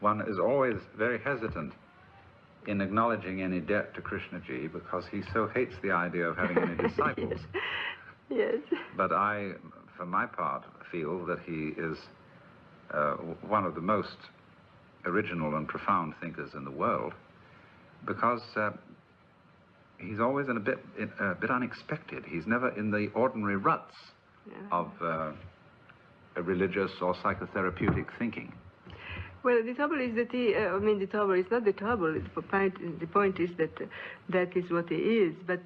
one is always very hesitant in acknowledging any debt to Krishnaji because he so hates the idea of having any disciples. Yes. But I, for my part, feel that he is one of the most original and profound thinkers in the world, because he's always a bit unexpected. He's never in the ordinary ruts of a religious or psychotherapeutic thinking. Well, the trouble is that the trouble is not the trouble. The point is that that is what he is, but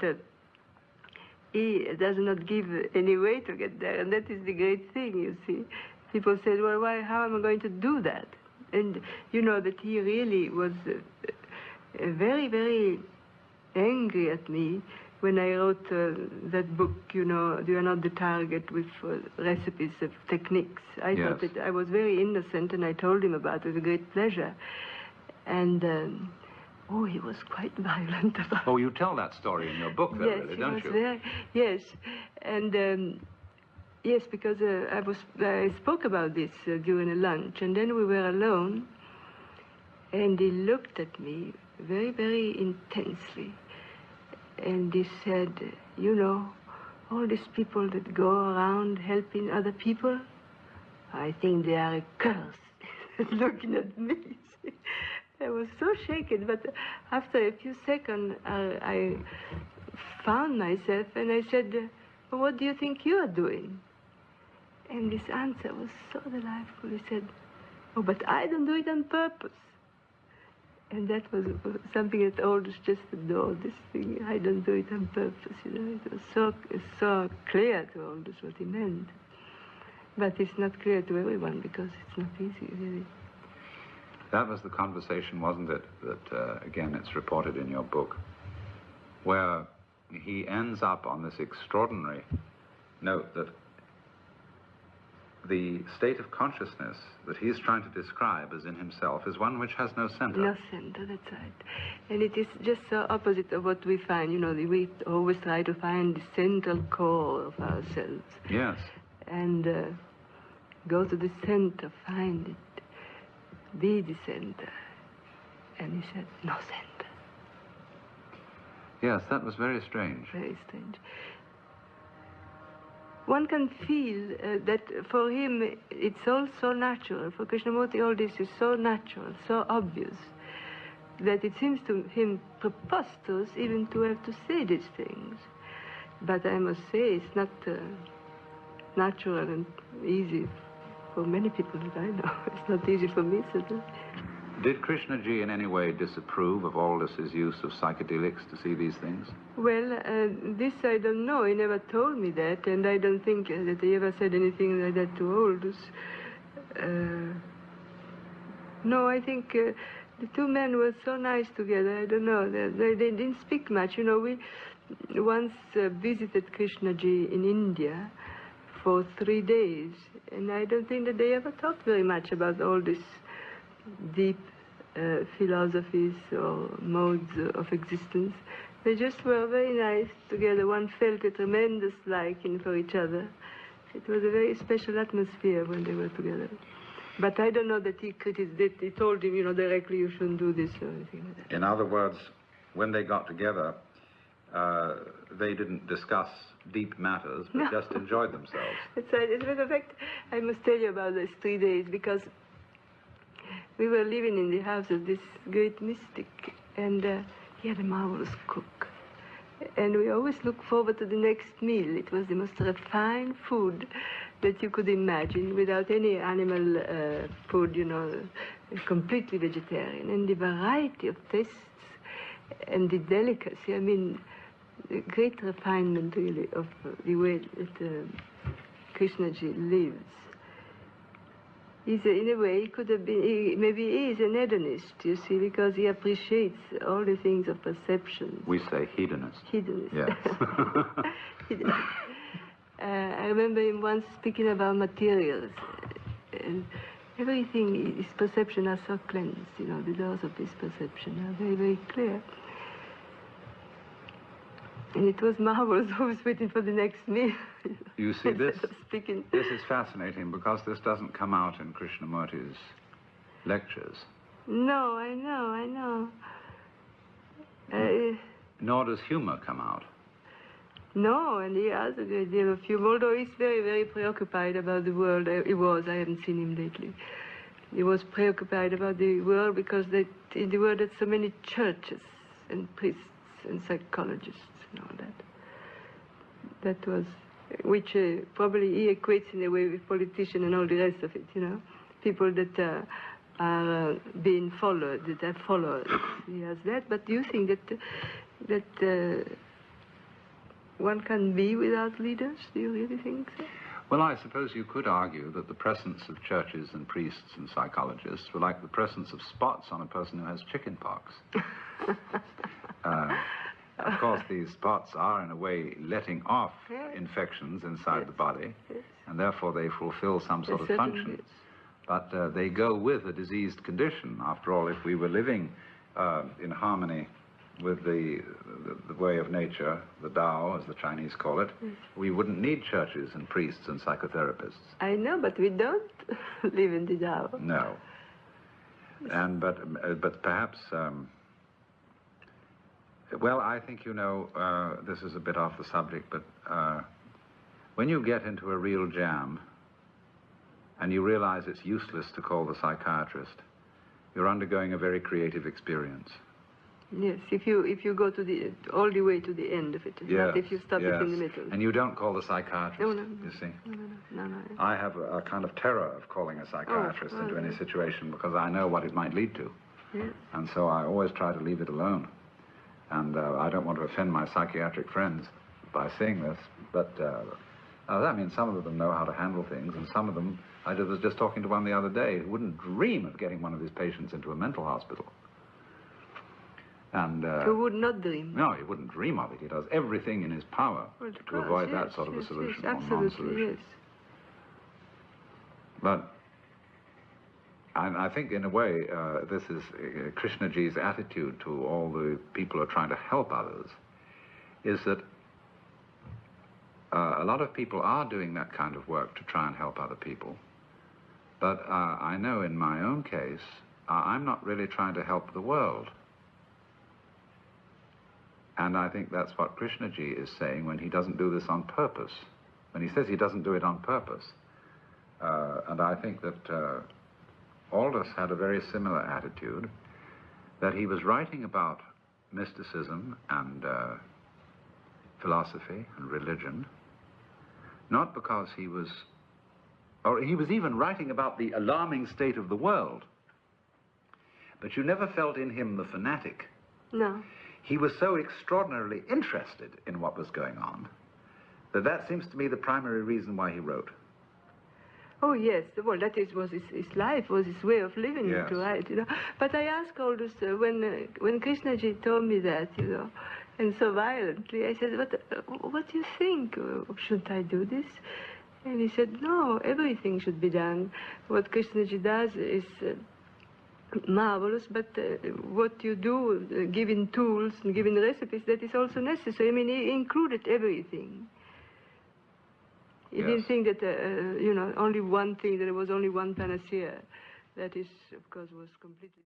he does not give any way to get there, and that is the great thing, you see. People said, well, how am I going to do that? And you know that he really was very, very angry at me when I wrote that book, you know, You Are Not the Target, with recipes of techniques. I thought that I was very innocent, and I told him about it with great pleasure. And, oh, he was quite violent about it. Oh, you tell that story in your book, though, yes, really, don't you? Yes, and yes, because I spoke about this during a lunch, and then we were alone, and he looked at me very, very intensely. And he said, you know, all these people that go around helping other people, I think they are a curse. Looking at me. I was so shaken, but after a few seconds, I found myself, and I said, well, what do you think you are doing? And his answer was so delightful. He said, oh, but I don't do it on purpose. And that was something that Aldous just adored, this thing. I don't do it on purpose, you know. It was so clear to Aldous what he meant. But it's not clear to everyone because it's not easy, really. That was the conversation, wasn't it, that, again, it's reported in your book, where he ends up on this extraordinary note that the state of consciousness that he's trying to describe as in himself is one which has no center. No center, that's right. And it is just so opposite of what we find. You know, we always try to find the central core of ourselves. Yes. And go to the center, find it, be the center. And he said, no center. Yes, that was very strange. Very strange. One can feel that for him it's all so natural. For Krishnamurti, all this is so natural, so obvious, that it seems to him preposterous even to have to say these things. But I must say it's not natural and easy for many people that I know. It's not easy for me, certainly. Did Krishnaji in any way disapprove of Aldous's use of psychedelics to see these things? Well, this I don't know. He never told me that, and I don't think that he ever said anything like that to Aldous. No, I think the two men were so nice together. I don't know. They didn't speak much. You know, we once visited Krishnaji in India for 3 days, and I don't think that they ever talked very much about all this deep philosophies or modes of existence. They just were very nice together. One felt a tremendous liking for each other. It was a very special atmosphere when they were together. But I don't know that he told him, you know, directly, you shouldn't do this or anything like that. In other words, when they got together, they didn't discuss deep matters, but just enjoyed themselves. That's right. As a matter of fact, I must tell you about those 3 days, because we were living in the house of this great mystic, and he had a marvelous cook. And we always looked forward to the next meal. It was the most refined food that you could imagine, without any animal food, you know, completely vegetarian. And the variety of tastes and the delicacy, I mean, the great refinement, really, of the way that Krishnaji lives. In a way, he could have been, maybe he is an hedonist, you see, because he appreciates all the things of perception. We say hedonist. Hedonist. Yes. Hedonist. I remember him once speaking about materials. And everything, his perception are so cleansed, you know, the doors of his perception are very, very clear. And it was marvelous. I was waiting for the next meal. You see, this is fascinating, because this doesn't come out in Krishnamurti's lectures. No, I know. Nor does humor come out. No, and he has a great deal of humor, although he's very, very preoccupied about the world. He was, I haven't seen him lately. He was preoccupied about the world because in the world there's so many churches and priests and psychologists and all that. That was, which probably he equates in a way with politicians and all the rest of it, you know. People that are being followed, that have followers. He has that, but do you think that one can be without leaders? Do you really think so? Well, I suppose you could argue that the presence of churches and priests and psychologists were like the presence of spots on a person who has chicken pox. Of course, these spots are, in a way, letting off infections inside the body, and therefore they fulfill some sort of function. Is. But they go with a diseased condition. After all, if we were living in harmony with the way of nature, the Tao, as the Chinese call it, we wouldn't need churches and priests and psychotherapists. I know, but we don't live in the Tao. No. And but perhaps, well, I think, you know, this is a bit off the subject, but when you get into a real jam and you realize it's useless to call the psychiatrist, you're undergoing a very creative experience. Yes, if you go to all the way to the end of it, not if you stop it in the middle. And you don't call the psychiatrist, no. you see. No. I have a kind of terror of calling a psychiatrist into any situation because I know what it might lead to. Yes. And so I always try to leave it alone. And I don't want to offend my psychiatric friends by saying this, but I mean, some of them know how to handle things, and some of them, I was just talking to one the other day who wouldn't dream of getting one of his patients into a mental hospital. And who would not dream? No, he wouldn't dream of it. He does everything in his power to avoid that sort of a solution or non-solution. Yes. But I think, in a way, this is Krishnaji's attitude to all the people who are trying to help others, is that a lot of people are doing that kind of work to try and help other people. But I know in my own case, I'm not really trying to help the world. And I think that's what Krishnaji is saying when he doesn't do this on purpose. When he says he doesn't do it on purpose. And I think that Aldous had a very similar attitude, that he was writing about mysticism and philosophy and religion, not because he was even writing about the alarming state of the world. But you never felt in him the fanatic. No. He was so extraordinarily interested in what was going on that seems to me the primary reason why he wrote. Oh, yes. Well, that was his life, was his way of living, yes. To write, you know. But I asked Aldous, when Krishnaji told me that, you know, and so violently, I said, what do you think? Shouldn't I do this? And he said, no, everything should be done. What Krishnaji does is marvelous, but what you do, giving tools and giving recipes, that is also necessary. I mean, he included everything. He didn't think that, you know, only one thing, that there was only one panacea. That is, of course, was completely...